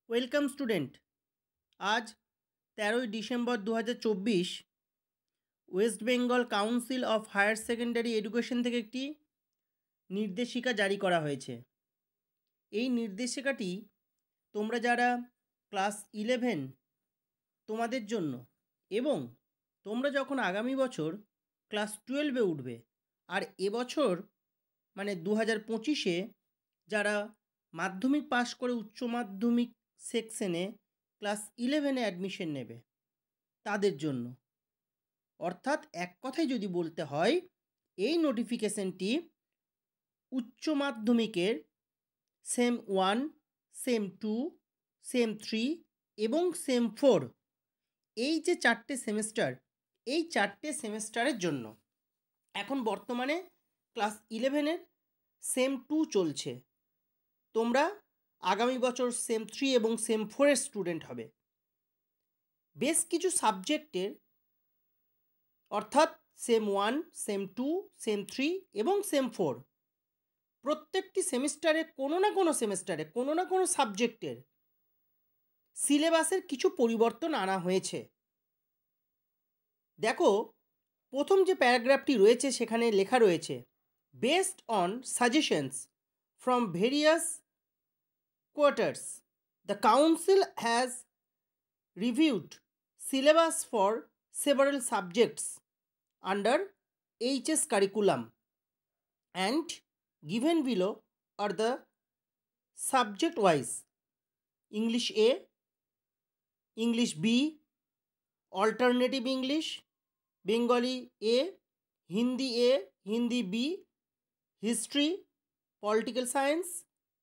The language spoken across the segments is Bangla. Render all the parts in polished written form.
Welcome student. আজ 13ই December 2024 West Bengal council of higher secondary education থেকে একটি নির্দেশিকা জারি করা হয়েছে। এই নির্দেশিকাটি তোমরা যারা ক্লাস 11 তোমাদের জন্য, এবং তোমরা যখন আগামী বছর ক্লাস 12-এ উঠবে, আর এবছর মানে 2025-এ যারা মাধ্যমিক পাশ করে উচ্চ মাধ্যমিক সেকশনে ক্লাস 11-এ অ্যাডমিশন নেবে তাদের জন্য। অর্থাৎ এক কথায় যদি বলতে হয়, এই নোটিফিকেশনটি উচ্চ মাধ্যমিকের সেম 1, সেম 2, সেম 3 এবং সেম 4 এই যে 4টে সেমেস্টার, এই 4টে সেমেস্টারের জন্য। এখন বর্তমানে ক্লাস 11-এর সেম 2 চলছে, তোমরা আগামী বছর সেম 3 এবং সেম 4-এর স্টুডেন্ট হবে। বেশ কিছু সাবজেক্টের অর্থাৎ সেম 1, সেম 2, সেম 3 এবং সেম 4 প্রত্যেকটি সেমিস্টারে কোনো না কোনো সাবজেক্টের সিলেবাসের কিছু পরিবর্তন আনা হয়েছে। দেখো, প্রথম যে প্যারাগ্রাফটি রয়েছে সেখানে লেখা রয়েছে, based on suggestions from various quarters the council has reviewed syllabus for several subjects under HS curriculum, and given below are the subject wise: English A, English B, Alternative English, Bengali A, Hindi B, History, Political Science,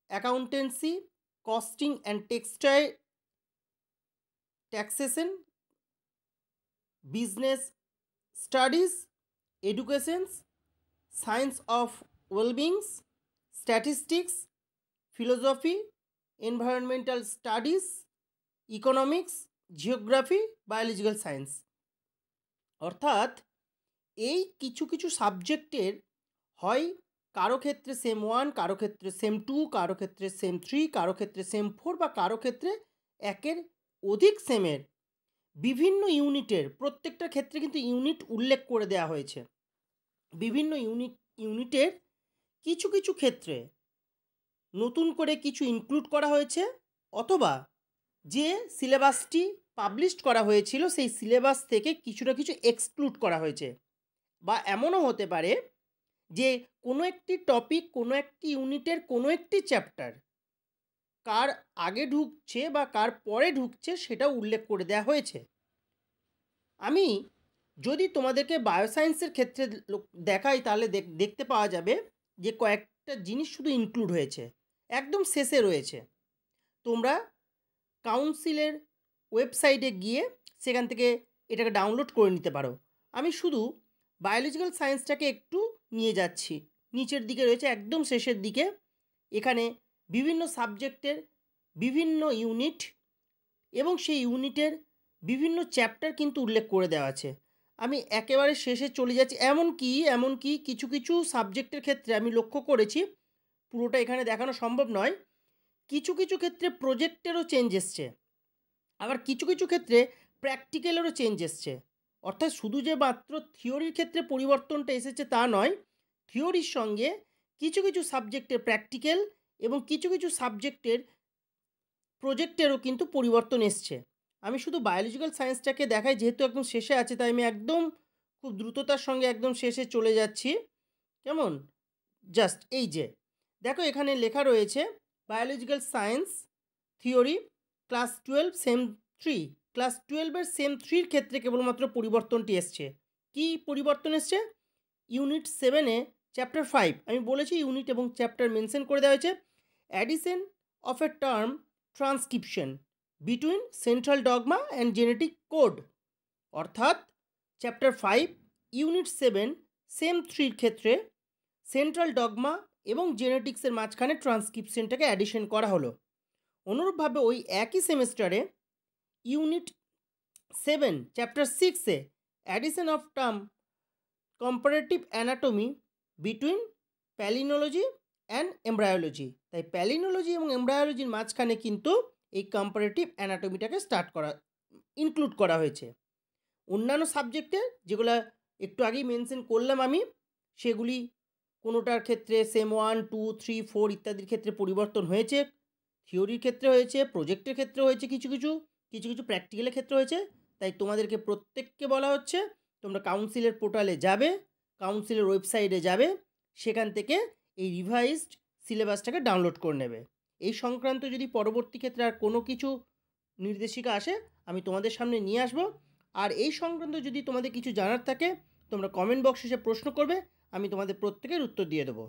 Accountancy, Costing and Textile Taxation, Business Studies, Education, Science of Well-being, Statistics, Philosophy, Environmental Studies, Economics, Geography, Biological Science। অর্থাৎ এই কিছু কিছু সাবজেক্টের হয় কারো ক্ষেত্রে সেম 1, কারো ক্ষেত্রে সেম 2, কারো ক্ষেত্রে সেম 3, কারো ক্ষেত্রে সেম 4 বা কারো ক্ষেত্রে একের অধিক সেমের বিভিন্ন ইউনিটের, প্রত্যেকটা ক্ষেত্রে কিন্তু ইউনিট উল্লেখ করে দেওয়া হয়েছে। বিভিন্ন ইউনিটের কিছু কিছু ক্ষেত্রে নতুন করে কিছু ইনক্লুড করা হয়েছে, অথবা যে সিলেবাসটি পাবলিশড করা হয়েছিল সেই সিলেবাস থেকে কিছু না কিছু এক্সক্লুড করা হয়েছে। বা এমনও হতে পারে যে কোনো একটি টপিক, কোনো একটি ইউনিটের কোনো একটি চ্যাপ্টার কার আগে ঢুকছে বা কার পরে ঢুকছে সেটাও উল্লেখ করে দেওয়া হয়েছে। আমি যদি তোমাদেরকে বায়োসায়েন্সের ক্ষেত্রে দেখাই, তাহলে দেখতে পাওয়া যাবে যে কয়েকটা জিনিস শুধু ইনক্লুড হয়েছে, একদম শেষে রয়েছে। তোমরা কাউন্সিলের ওয়েবসাইটে গিয়ে সেখান থেকে এটাকে ডাউনলোড করে নিতে পারো। আমি শুধু বায়োলজিক্যাল সায়েন্সটাকে একটু নিয়ে যাচ্ছি, নিচের দিকে রয়েছে একদম শেষের দিকে। এখানে বিভিন্ন সাবজেক্টের বিভিন্ন ইউনিট এবং সেই ইউনিটের বিভিন্ন চ্যাপ্টার কিন্তু উল্লেখ করে দেওয়া আছে। আমি একেবারে শেষে চলে যাচ্ছি। এমনকি কিছু কিছু সাবজেক্টের ক্ষেত্রে আমি লক্ষ্য করেছি, পুরোটা এখানে দেখানো সম্ভব নয়, কিছু কিছু ক্ষেত্রে প্রজেক্টেরও চেঞ্জ এসছে, আবার কিছু কিছু ক্ষেত্রে প্র্যাকটিক্যালেরও চেঞ্জ এসছে। অর্থাৎ শুধু যে মাত্র থিওরির ক্ষেত্রে পরিবর্তনটা এসেছে তা নয়, থিওরির সঙ্গে কিছু কিছু সাবজেক্টের প্র্যাকটিক্যাল এবং কিছু কিছু সাবজেক্টের প্রজেক্টেরও কিন্তু পরিবর্তন এসছে। আমি শুধু বায়োলজিক্যাল সায়েন্সটাকে দেখাই, যেহেতু একদম শেষে আছে, তাই আমি একদম খুব দ্রুততার সঙ্গে একদম শেষে চলে যাচ্ছি। কেমন? জাস্ট এই যে দেখো, এখানে লেখা রয়েছে biological science theory class 12 sem 3। Class 12-এর সেম 3-র ক্ষেত্রে কেবলমাত্র পরিবর্তনটি এসছে। কি পরিবর্তন এসছে? ইউনিট 7-এ চ্যাপ্টার 5, আমি বলেছি ইউনিট এবং চ্যাপ্টার মেনশন করে দেওয়া হয়েছে। Addition of a term transcription between central dogma and genetic code. অর্থাৎ চ্যাপ্টার 5 ইউনিট 7 সেম 3-র ক্ষেত্রে সেন্ট্রাল ডগমা এবং জেনেটিক্সের মাঝখানে ট্রান্সক্রিপশনটাকে অ্যাডিশন করা হলো। অনুরূপভাবে ওই একই সেমিস্টারে ইউনিট 7 চ্যাপ্টার 6-এ addition of term comparative anatomy between palynology and embryology. তাই প্যালিনোলজি এবং এমব্রায়োলজির মাঝখানে কিন্তু এই কম্পারেটিভ অ্যানাটমিটাকে ইনক্লুড করা হয়েছে। অন্যান্য সাবজেক্টে যেগুলো একটু আগেই মেনশন করলাম আমি, সেগুলি কোনোটার ক্ষেত্রে সেম 1, 2, 3, 4 ইত্যাদির ক্ষেত্রে পরিবর্তন হয়েছে, থিওরির ক্ষেত্রে হয়েছে, প্রজেক্টের ক্ষেত্রে হয়েছে, কিছু কিছু প্র্যাকটিক্যালের ক্ষেত্রে হয়েছে। তাই তোমাদেরকে প্রত্যেককে বলা হচ্ছে তোমরা কাউন্সিলের পোর্টালে যাবে, কাউন্সিলের ওয়েবসাইটে যাবে, সেখান থেকে এই রিভাইজড সিলেবাসটাকে ডাউনলোড করে নেবে। এই সংক্রান্ত যদি পরবর্তী ক্ষেত্রে আর কোনো কিছু নির্দেশিকা আসে আমি তোমাদের সামনে নিয়ে আসব। আর এই সংক্রান্ত যদি তোমাদের কিছু জানার থাকে তোমরা কমেন্ট বক্সে এসে প্রশ্ন করবে, আমি তোমাদের প্রত্যেকের উত্তর দিয়ে দেবো।